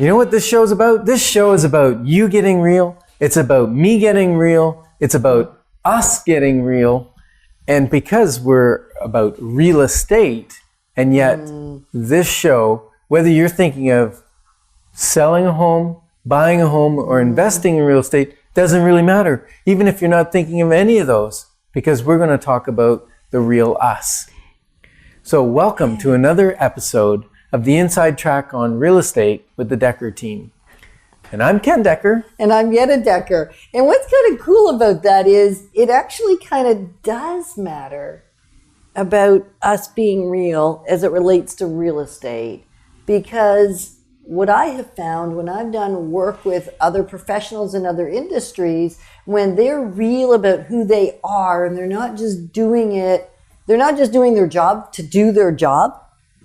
You know what this show's about? This show is about you getting real. It's about me getting real. It's about us getting real. And because we're about real estate, and yet this show, whether you're thinking of selling a home, buying a home, or investing in real estate, doesn't really matter. Even if you're not thinking of any of those, because we're going to talk about the real us. So welcome to another episode of the Inside Track on Real Estate with the Decker team. And I'm Ken Decker. And I'm Yetta Decker. And what's kind of cool about that is it actually kind of does matter about us being real as it relates to real estate. Because what I have found when I've done work with other professionals in other industries, when they're real about who they are and they're not just doing their job to do their job.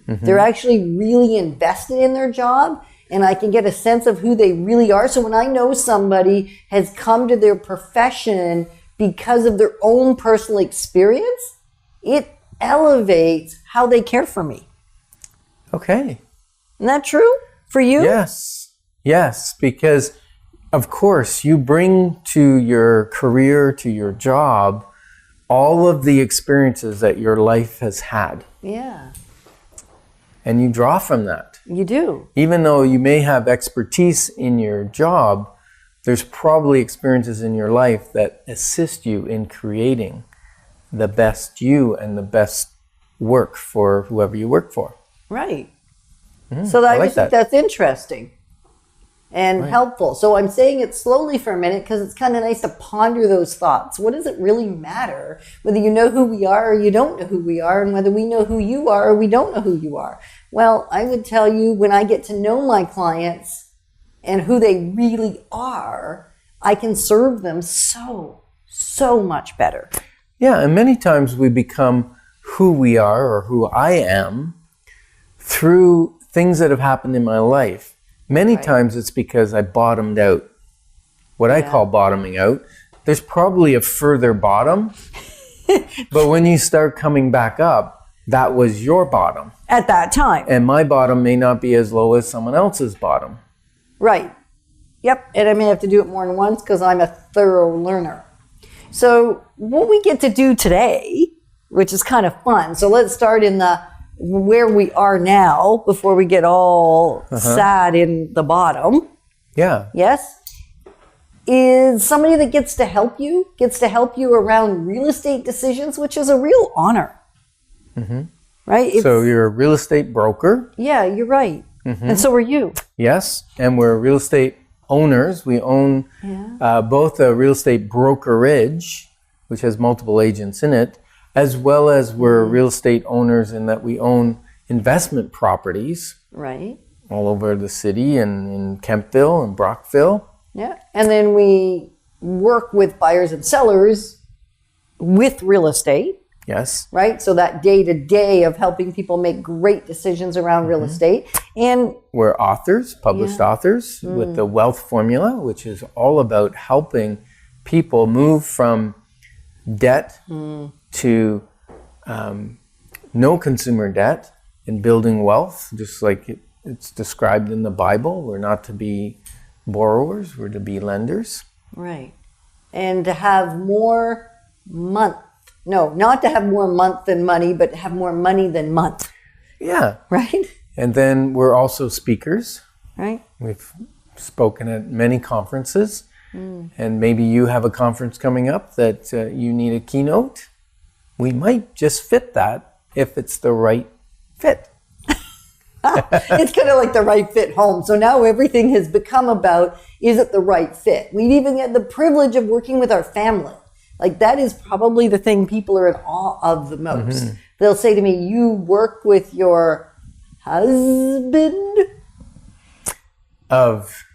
Mm-hmm. They're actually really invested in their job, and I can get a sense of who they really are. So when I know somebody has come to their profession because of their own personal experience, it elevates how they care for me. Okay. Isn't that true for you? Yes, because of course you bring to your career, to your job, all of the experiences that your life has had. Yeah. And you draw from that. You do. Even though you may have expertise in your job, there's probably experiences in your life that assist you in creating the best you and the best work for whoever you work for. Right. So I just think that's interesting and helpful. So I'm saying it slowly for a minute because it's kind of nice to ponder those thoughts. What does it really matter? Whether you know who we are or you don't know who we are, and whether we know who you are or we don't know who you are. Well, I would tell you, when I get to know my clients and who they really are, I can serve them so much better. Yeah, and many times we become who we are or who I am through things that have happened in my life. Many times it's because I bottomed out. What I call bottoming out. There's probably a further bottom, but when you start coming back up, that was your bottom. At that time. And my bottom may not be as low as someone else's bottom. Right. Yep. And I may have to do it more than once because I'm a thorough learner. So what we get to do today, which is kind of fun. So let's start in where we are now before we get all sad in the bottom. Yeah. Yes? Is somebody that gets to help you around real estate decisions, which is a real honor. Mm-hmm. Right? So you're a real estate broker. Yeah, you're right. Mm-hmm. And so are you. Yes, and we're real estate owners. We own both a real estate brokerage, which has multiple agents in it, as well as we're real estate owners in that we own investment properties. Right. All over the city and in Kempville and Brockville. Yeah. And then we work with buyers and sellers with real estate. Yes. Right? So that day-to-day of helping people make great decisions around real estate. And we're authors, published authors with the Wealth Formula, which is all about helping people move from debt to no consumer debt and building wealth, just like it's described in the Bible. We're not to be borrowers, we're to be lenders. Right. And to have more not to have more month than money, but to have more money than month. Yeah. Right? And then we're also speakers. Right. We've spoken at many conferences. And maybe you have a conference coming up that you need a keynote. We might just fit that if it's the right fit. It's kind of like the right fit home. So now everything has become about, is it the right fit? We've even had the privilege of working with our family. Like that is probably the thing people are in awe of the most. Mm-hmm. They'll say to me, you work with your husband? Of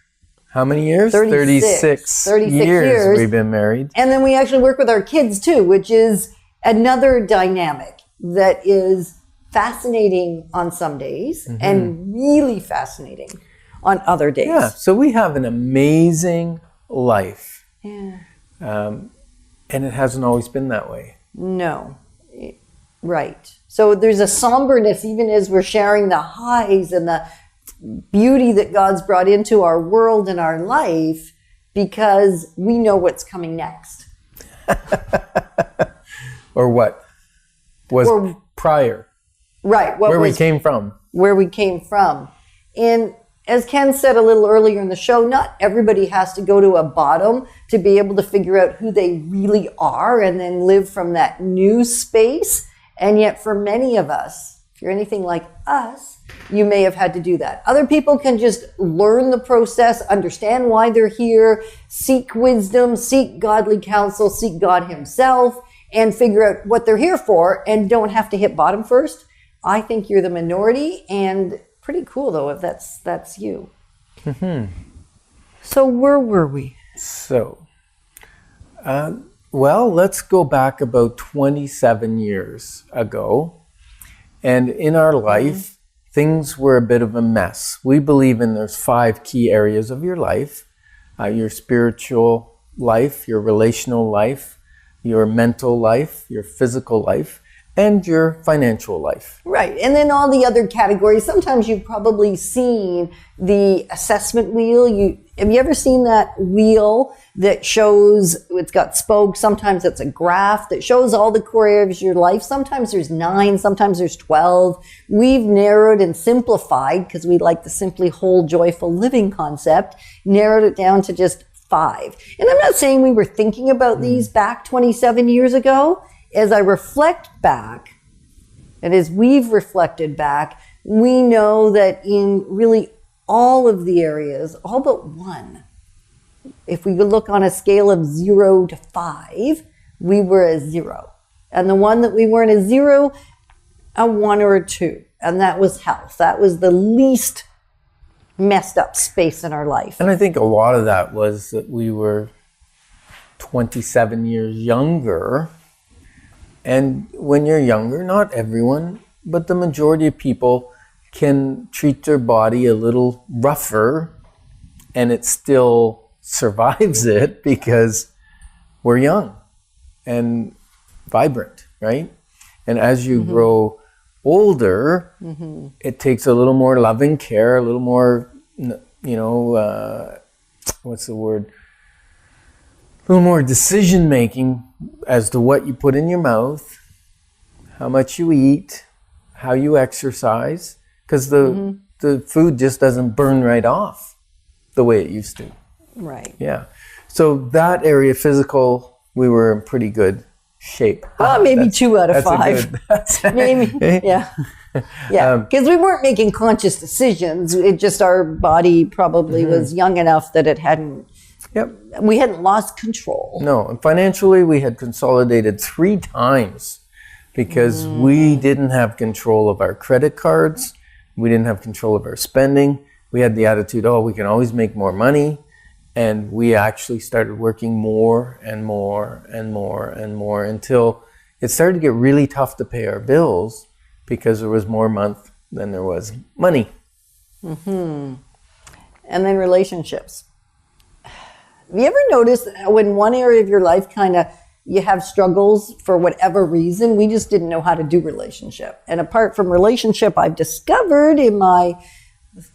how many years? 36 years we've been married. And then we actually work with our kids too, which is another dynamic that is fascinating on some days and really fascinating on other days. Yeah, so we have an amazing life. Yeah. And it hasn't always been that way. No. Right. So there's a somberness even as we're sharing the highs and the beauty that God's brought into our world and our life because we know what's coming next. Or what was prior. Right. Where we came from. Where we came from. And as Ken said a little earlier in the show, not everybody has to go to a bottom to be able to figure out who they really are and then live from that new space. And yet for many of us, if you're anything like us, you may have had to do that. Other people can just learn the process, understand why they're here, seek wisdom, seek godly counsel, seek God himself, and figure out what they're here for and don't have to hit bottom first. I think you're the minority, and pretty cool though if that's you. Mm-hmm. So where were we? So, well, let's go back about 27 years ago. And in our life, things were a bit of a mess. We believe there's 5 key areas of your life. Your spiritual life, your relational life, your mental life, your physical life, and your financial life. Right. And then all the other categories. Sometimes you've probably seen the assessment wheel. Have you ever seen that wheel that shows, it's got spokes, sometimes it's a graph that shows all the core areas of your life. Sometimes there's 9, sometimes there's 12. We've narrowed and simplified, because we like the simply whole, joyful living concept, narrowed it down to just 5. And I'm not saying we were thinking about these back 27 years ago. As I reflect back, and as we've reflected back, we know that in really all of the areas, all but one, if we look on a scale of 0 to 5, we were a 0. And the one that we weren't a 0, a 1 or a 2. And that was health. That was the least messed up space in our life. And I think a lot of that was that we were 27 years younger. And when you're younger, not everyone, but the majority of people can treat their body a little rougher and it still survives it because we're young and vibrant, right? And as you grow older, it takes a little more loving care, a little more, what's the word? A little more decision making as to what you put in your mouth, how much you eat, how you exercise, because the food just doesn't burn right off the way it used to. Right. Yeah. So that area, physical, we were in pretty good shape. Well, maybe 2 out of 5. Maybe. Yeah. Yeah. Because we weren't making conscious decisions. It just, our body probably was young enough that it hadn't. Yep. We hadn't lost control. No, and financially we had consolidated 3 times because we didn't have control of our credit cards. We didn't have control of our spending. We had the attitude, we can always make more money. And we actually started working more and more and more and more until it started to get really tough to pay our bills because there was more month than there was money. And then relationships. Have you ever noticed how in one area of your life you have struggles for whatever reason? We just didn't know how to do relationship. And apart from relationship, I've discovered in my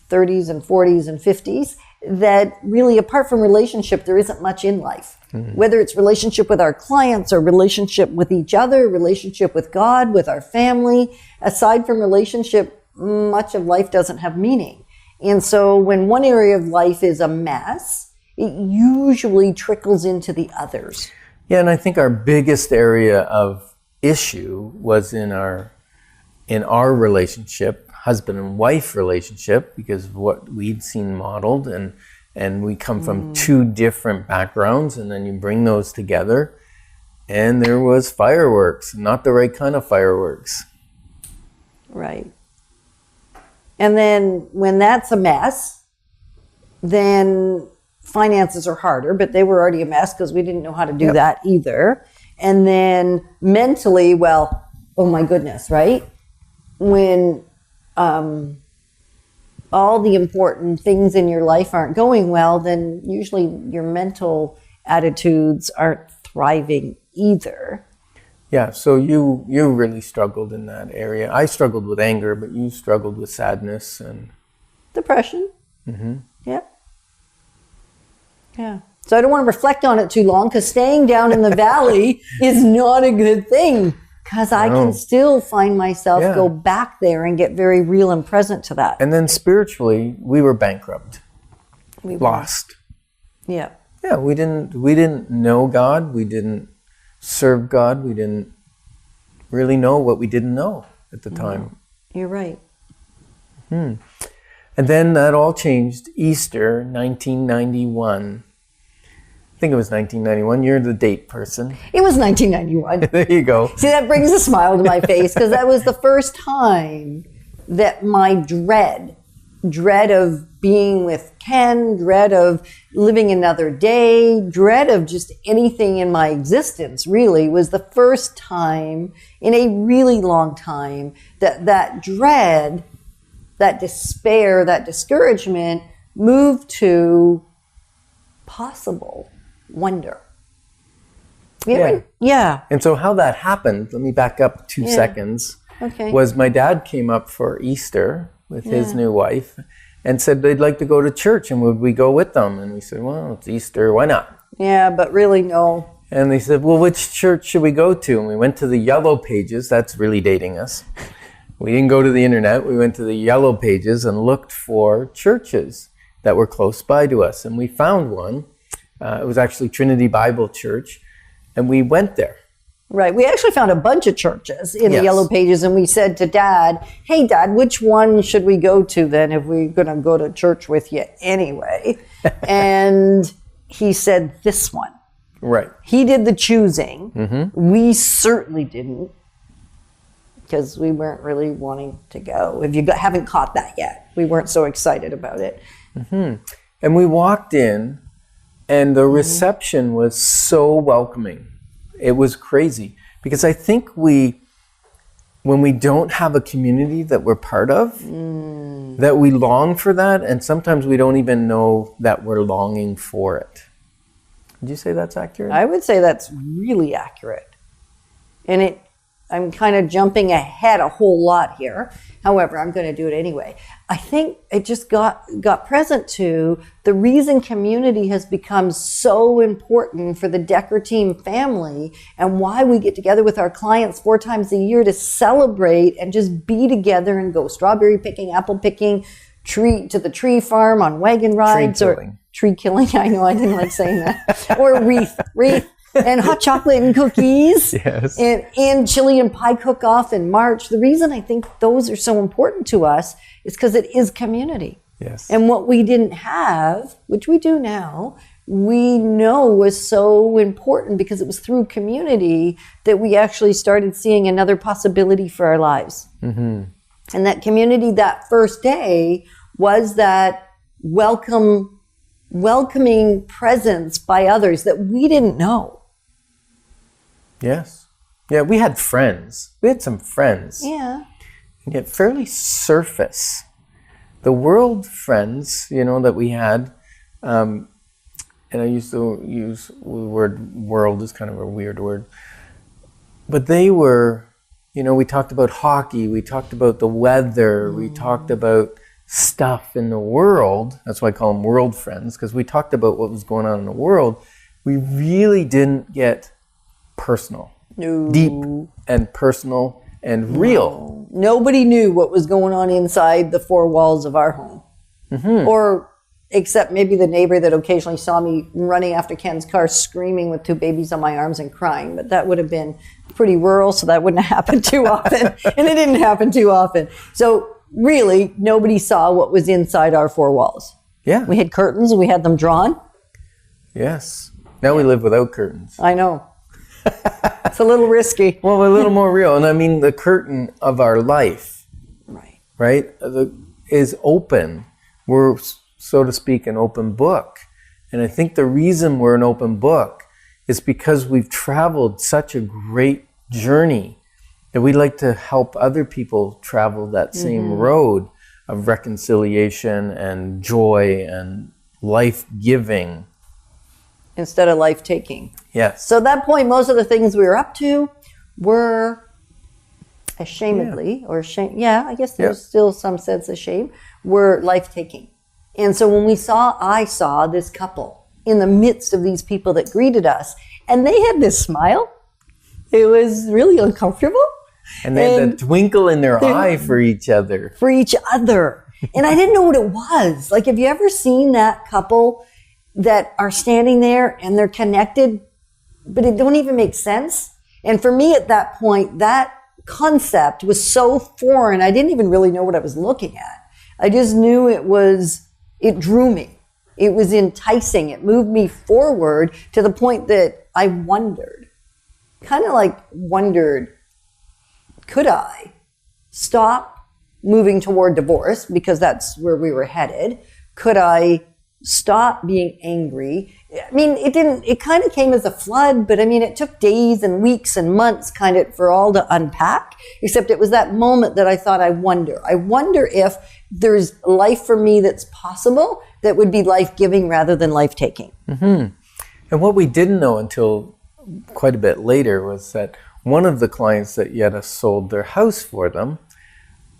30s and 40s and 50s that really apart from relationship, there isn't much in life. Whether it's relationship with our clients or relationship with each other, relationship with God, with our family, aside from relationship, much of life doesn't have meaning. And so when one area of life is a mess, it usually trickles into the others. Yeah, and I think our biggest area of issue was in our relationship, husband and wife relationship, because of what we'd seen modeled, and we come from 2 different backgrounds, and then you bring those together, and there was fireworks, not the right kind of fireworks. Right. And then when that's a mess, then finances are harder, but they were already a mess because we didn't know how to do that either. And then mentally, well, oh my goodness, right? When all the important things in your life aren't going well, then usually your mental attitudes aren't thriving either. Yeah, so you really struggled in that area. I struggled with anger, but you struggled with sadness and depression. Yeah. Yeah. So I don't want to reflect on it too long, because staying down in the valley is not a good thing, because I can still find myself go back there and get very real and present to that. And then spiritually, we were bankrupt. We were. Lost. Yeah. Yeah, we didn't know God. We didn't serve God. We didn't really know what we didn't know at the time. You're right. And then that all changed. Easter, 1991. I think it was 1991. You're the date person. It was 1991. There you go. See, that brings a smile to my face, because that was the first time that my dread of being with Ken, dread of living another day, dread of just anything in my existence, really, was the first time in a really long time that dread, that despair, that discouragement moved to possible wonder. Yeah. And so how that happened, let me back up 2 seconds, was my dad came up for Easter with his new wife and said they'd like to go to church, and would we go with them? And we said, well, it's Easter, why not? Yeah, but really, no. And they said, well, which church should we go to? And we went to the Yellow Pages. That's really dating us. We didn't go to the internet. We went to the Yellow Pages and looked for churches that were close by to us. And we found one. It was actually Trinity Bible Church. And we went there. Right. We actually found a bunch of churches in the Yellow Pages, and we said to Dad, hey, Dad, which one should we go to then if we're going to go to church with you anyway? And he said this one. Right. He did the choosing. We certainly didn't, because we weren't really wanting to go. If you haven't caught that yet, we weren't so excited about it. And we walked in, and the reception was so welcoming. It was crazy, because I think when we don't have a community that we're part of, that we long for that, and sometimes we don't even know that we're longing for it. Would you say that's accurate? I would say that's really accurate. And I'm kind of jumping ahead a whole lot here. However, I'm going to do it anyway. I think it just got present to the reason community has become so important for the Decker team family, and why we get together with our clients 4 times a year to celebrate and just be together and go strawberry picking, apple picking, to the tree farm on wagon rides, tree killing. I know, I didn't like saying that. Or wreath. And hot chocolate and cookies. Yes. And chili and pie cook-off in March. The reason I think those are so important to us is because it is community. Yes. And what we didn't have, which we do now, we know was so important, because it was through community that we actually started seeing another possibility for our lives. And that community that first day was that welcoming presence by others that we didn't know. Yes. Yeah, we had friends. We had some friends. Yeah. And yet fairly surface. The world friends, that we had, and I used to use the word world is kind of a weird word, but they were, we talked about hockey, we talked about the weather, we talked about stuff in the world. That's why I call them world friends, because we talked about what was going on in the world. We really didn't get personal, deep and personal and real. Nobody knew what was going on inside the 4 walls of our home. Or except maybe the neighbor that occasionally saw me running after Ken's car, screaming with 2 babies on my arms and crying. But that would have been pretty rural, so that wouldn't have happened too often. And it didn't happen too often. So really, nobody saw what was inside our 4 walls. Yeah. We had curtains, and we had them drawn. Yes. Now we live without curtains. I know. It's a little risky. Well, a little more real. And I mean, the curtain of our life, right, is open. We're, so to speak, an open book. And I think the reason we're an open book is because we've traveled such a great journey that we'd like to help other people travel that same road of reconciliation and joy and life-giving. Instead of life-taking. Yes. So at that point, most of the things we were up to were ashamedly, or shame, yeah, I guess there's still some sense of shame, were life-taking. And so when I saw this couple in the midst of these people that greeted us, and they had this smile. It was really uncomfortable. And they had that twinkle in their eye for each other. For each other. And I didn't know what it was. Like, have you ever seen that couple that are standing there and they're connected, but it don't even make sense? And for me at that point, that concept was so foreign, I didn't even really know what I was looking at. I just knew it drew me. It was enticing. It moved me forward to the point that I wondered, could I stop moving toward divorce, because that's where we were headed? Could I stop being angry? I mean, it kind of came as a flood, but I mean, it took days and weeks and months kind of for all to unpack, except it was that moment that I thought, I wonder if there's life for me that's possible that would be life-giving rather than life-taking. Mm-hmm. And what we didn't know until quite a bit later was that one of the clients that Yetta sold their house for them,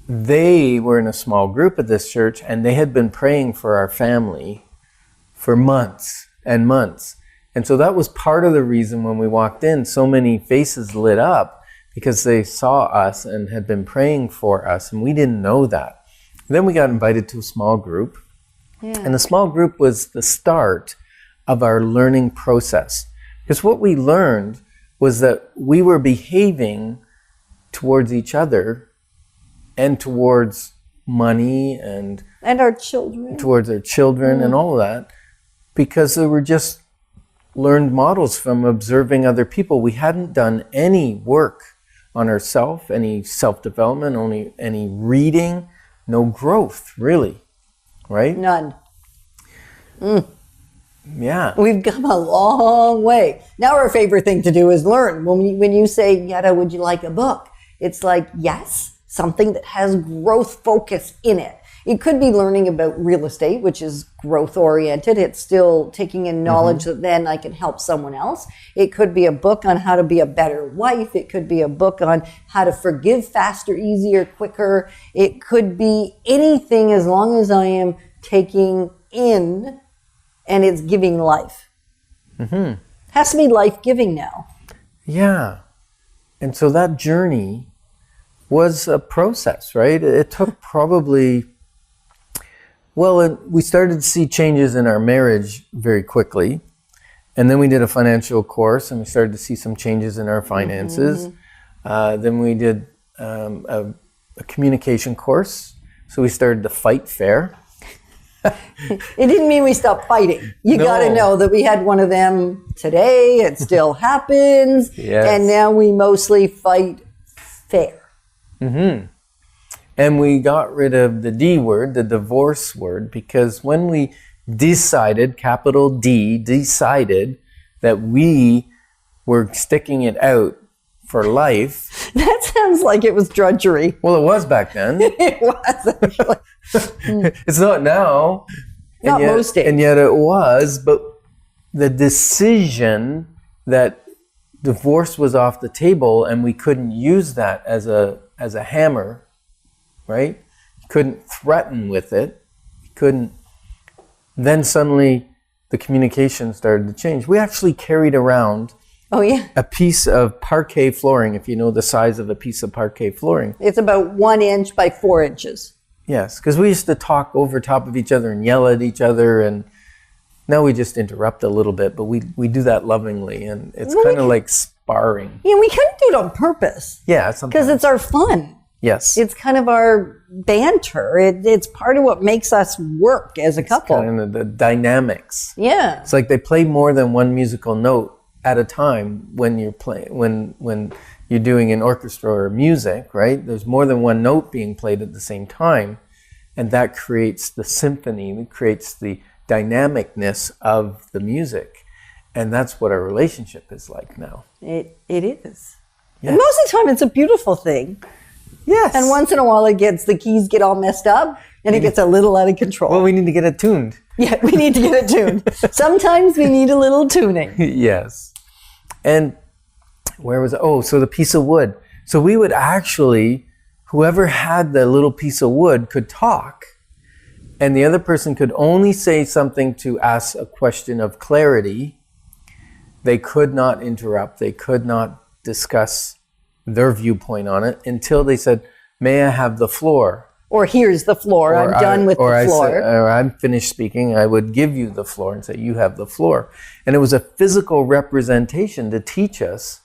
they were in a small group at this church, and they had been praying for our family for months and months. And so that was part of the reason when we walked in, so many faces lit up, because they saw us and had been praying for us, and we didn't know that. Then we got invited to a small group, and the small group was the start of our learning process. Because what we learned was that we were behaving towards each other and towards money and our children, towards our children and all of that, because they were just learned models from observing other people. We hadn't done any work on ourselves, any self-development, only any reading, no growth, really, right? None. Yeah. We've come a long way. Now our favorite thing to do is learn. When you say, Yetta, would you like a book? It's like, yes, something that has growth focus in it. It could be learning about real estate, which is growth oriented. It's still taking in knowledge that then I can help someone else. It could be a book on how to be a better wife. It could be a book on how to forgive faster, easier, quicker. It could be anything, as long as I am taking in and it's giving life. Has to be life-giving now. Yeah. And so that journey was a process, right? It took probably, we started to see changes in our marriage very quickly. And then we did a financial course, and we started to see some changes in our finances. Then we did a communication course. So we started to fight fair. It didn't mean we stopped fighting. You got to know that we had one of them today. It still happens. Yes. And now we mostly fight fair. And we got rid of the D word, the divorce word, because when we decided, capital D, decided that we were sticking it out for life. That sounds like it was drudgery. Well, it was back then. It was actually. It's not now. Not most days. And yet it was, but the decision that divorce was off the table and we couldn't use that as a hammer, right? You couldn't threaten with it. You couldn't. Then suddenly the communication started to change. We actually carried around a piece of parquet flooring, if you know the size of a piece of parquet flooring. It's about 1 inch by 4 inches. Yes, because we used to talk over top of each other and yell at each other, and now we just interrupt a little bit, but we do that lovingly, and it's kind of like sparring. Yeah, we couldn't do it on purpose. Yeah, because it's our fun. Yes. It's kind of our banter. It's part of what makes us work as a couple. It's kind of the dynamics. Yeah. It's like they play more than one musical note at a time when you're playing, when you're doing an orchestra or music, right? There's more than one note being played at the same time, and that creates the symphony, it creates the dynamicness of the music. And that's what our relationship is like now. It is. Yes. And most of the time it's a beautiful thing. Yes. And once in a while the keys get all messed up and it gets a little out of control. Well, we need to get it tuned. Yeah, we need to get it tuned. Sometimes we need a little tuning. Yes. And where was it? Oh, so the piece of wood. So we would actually, whoever had the little piece of wood could talk, and the other person could only say something to ask a question of clarity. They could not interrupt. They could not discuss their viewpoint on it until they said, "May I have the floor?" Or "Here's the floor. I'm done with the floor." Or I'm finished speaking. I would give you the floor and say, "You have the floor." And it was a physical representation to teach us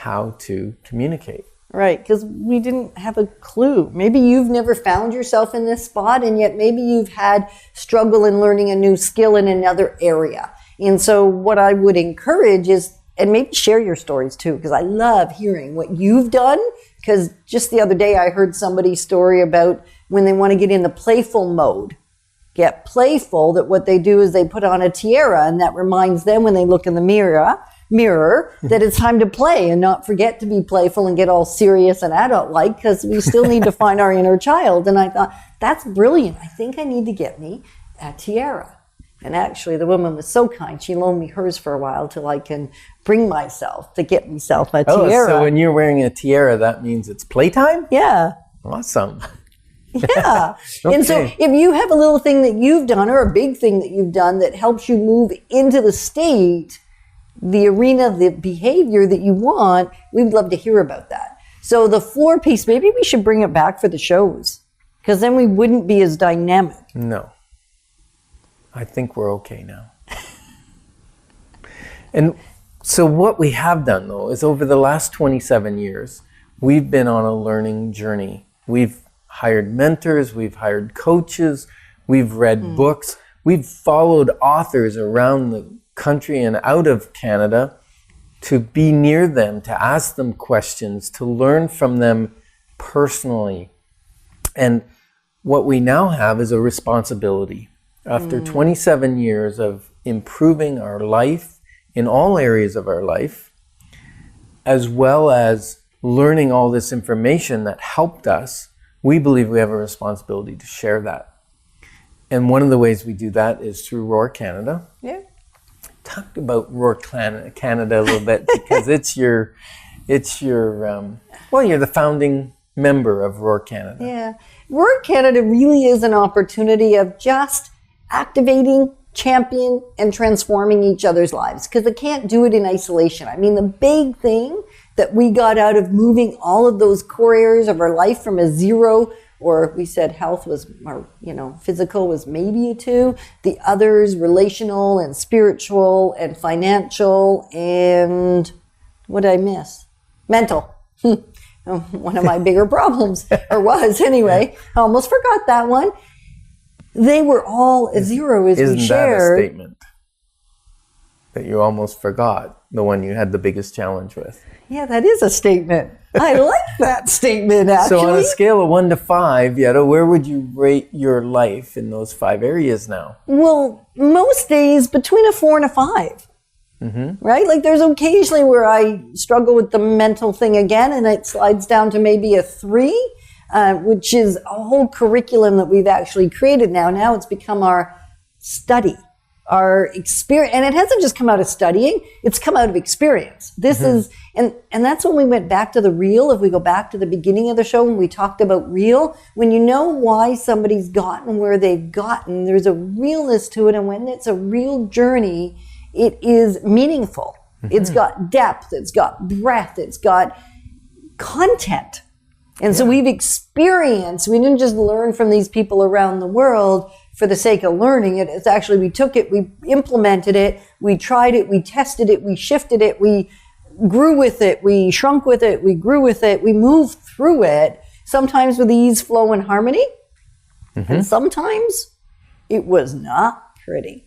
how to communicate. Right, because we didn't have a clue. Maybe you've never found yourself in this spot, and yet maybe you've had struggle in learning a new skill in another area. And so what I would encourage is, and maybe share your stories too, because I love hearing what you've done. Because just the other day I heard somebody's story about when they want to get in the playful mode, get playful, that what they do is they put on a tiara, and that reminds them when they look in the mirror that it's time to play and not forget to be playful and get all serious and adult-like, because we still need to find our inner child. And I thought, that's brilliant. I think I need to get me a tiara. And actually, the woman was so kind. She loaned me hers for a while till I can bring myself to get myself a tiara. So when you're wearing a tiara, that means it's playtime? Yeah. Awesome. Yeah. Okay. And so if you have a little thing that you've done or a big thing that you've done that helps you move into the state, the arena, the behavior that you want, we'd love to hear about that. So the floor piece, maybe we should bring it back for the shows, because then we wouldn't be as dynamic. No. I think we're okay now. And so what we have done, though, is over the last 27 years, we've been on a learning journey. We've hired mentors, we've hired coaches, we've read books, we've followed authors around the country and out of Canada to be near them, to ask them questions, to learn from them personally. And what we now have is a responsibility. After 27 years of improving our life in all areas of our life, as well as learning all this information that helped us, we believe we have a responsibility to share that. And one of the ways we do that is through Roar Canada. Yeah. Talk about Roar Canada a little bit, because you're the founding member of Roar Canada. Yeah. Roar Canada really is an opportunity of just activating, champion, and transforming each other's lives, because they can't do it in isolation. I mean, the big thing that we got out of moving all of those core areas of our life from a 0, or we said health was, or, physical was maybe a 2, the others, relational and spiritual and financial, and what did I miss? Mental. One of my bigger problems, or was anyway. I almost forgot that one. They were all a 0 as we shared. Isn't that a statement that you almost forgot, the one you had the biggest challenge with? Yeah, that is a statement. I like that statement, actually. So on a scale of 1 to 5, Yetta, where would you rate your life in those 5 areas now? Well, most days between a 4 and a 5. Mm-hmm. Right? Like there's occasionally where I struggle with the mental thing again, and it slides down to maybe a 3. Which is a whole curriculum that we've actually created now. Now it's become our study, our experience. And it hasn't just come out of studying, it's come out of experience. This is, and that's when we went back to the real. If we go back to the beginning of the show when we talked about real, when you know why somebody's gotten where they've gotten, there's a realness to it. And when it's a real journey, it is meaningful. It's got depth, it's got breadth, it's got content. And so we've experienced, we didn't just learn from these people around the world for the sake of learning it. It's actually, we took it, we implemented it, we tried it, we tested it, we shifted it, we grew with it, we shrunk with it, we grew with it, we moved through it, sometimes with ease, flow, and harmony. And sometimes it was not pretty.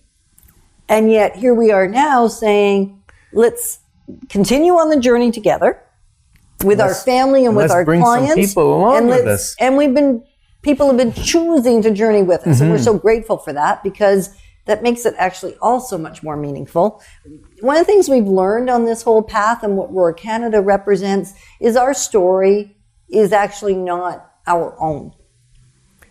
And yet here we are now saying, let's continue on the journey together. With our family and with our clients, some people along with us. And people have been choosing to journey with us, and we're so grateful for that, because that makes it actually all so much more meaningful. One of the things we've learned on this whole path and what Roar Canada represents is our story is actually not our own.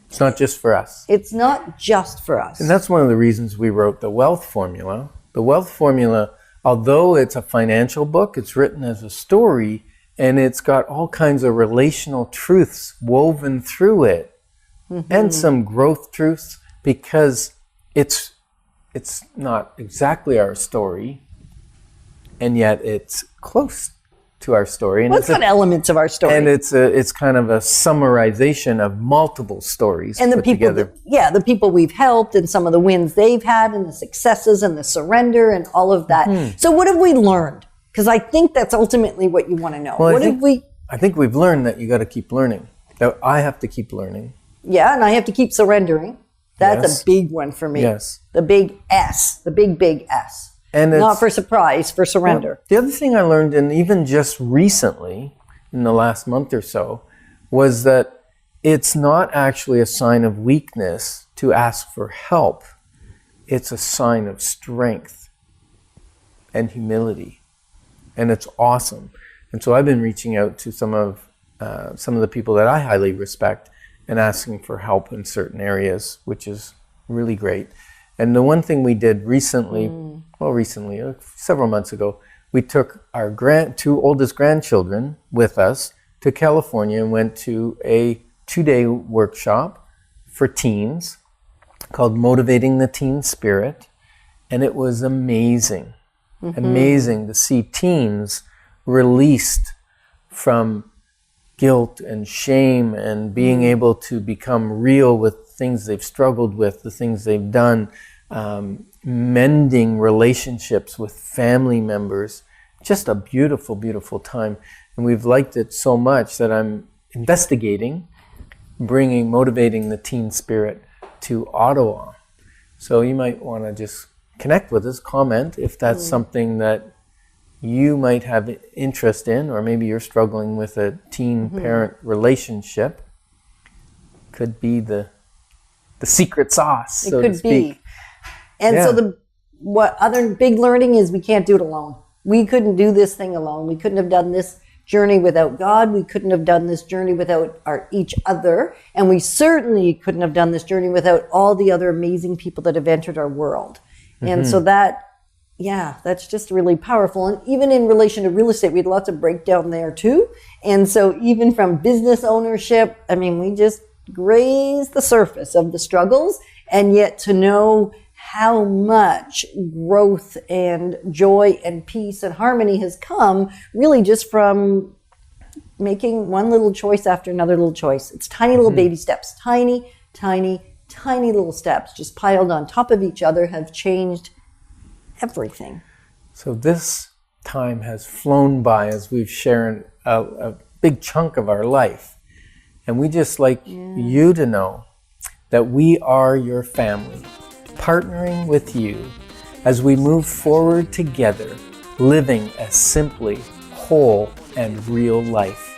It's not just for us. It's not just for us. And that's one of the reasons we wrote the Wealth Formula. The Wealth Formula, although it's a financial book, it's written as a story. and it's got all kinds of relational truths woven through it, and some growth truths, because it's not exactly our story, and yet it's close to our story. And What's got elements of our story? and it's kind of a summarization of multiple stories and the put people, together. the people we've helped, and some of the wins they've had, and the successes, and the surrender, and all of that. So, what have we learned? Because I think that's ultimately what you want to know. Well, what I think we've learned that you got to keep learning. That I have to keep learning. Yeah, and I have to keep surrendering. That's Yes. a big one for me. Yes. The big S, the big S. And Not it's, for surprise, for surrender. the other thing I learned, and even just recently, in the last month or so, was that it's not actually a sign of weakness to ask for help. It's a sign of strength and humility. And it's awesome. And so I've been reaching out to some of the people that I highly respect and asking for help in certain areas, which is really great. And the one thing we did recently, several months ago, we took our two oldest grandchildren with us to California and went to a 2-day workshop for teens called Motivating the Teen Spirit. And it was amazing, amazing to see teens released from guilt and shame and being able to become real with things they've struggled with, the things they've done, mending relationships with family members. Just a beautiful, beautiful time. And we've liked it so much that I'm investigating motivating the teen spirit to Ottawa. So you might want to just connect with us, comment if that's something that you might have interest in, or maybe you're struggling with a teen-parent relationship. Could be the secret sauce, so to speak. And Yeah. so what other big learning is we can't do it alone. We couldn't do this thing alone. We couldn't have done this journey without God. We couldn't have done this journey without each other. And we certainly couldn't have done this journey without all the other amazing people that have entered our world. And so that's just really powerful. And even in relation to real estate, we had lots of breakdown there too. And so even from business ownership, I mean, we just grazed the surface of the struggles, and yet to know how much growth and joy and peace and harmony has come really just from making one little choice after another little choice. It's tiny little baby steps, tiny, tiny, tiny little steps just piled on top of each other have changed everything. So this time has flown by as we've shared a big chunk of our life. And we just like you to know that we are your family, partnering with you as we move forward together, living a simply whole and real life.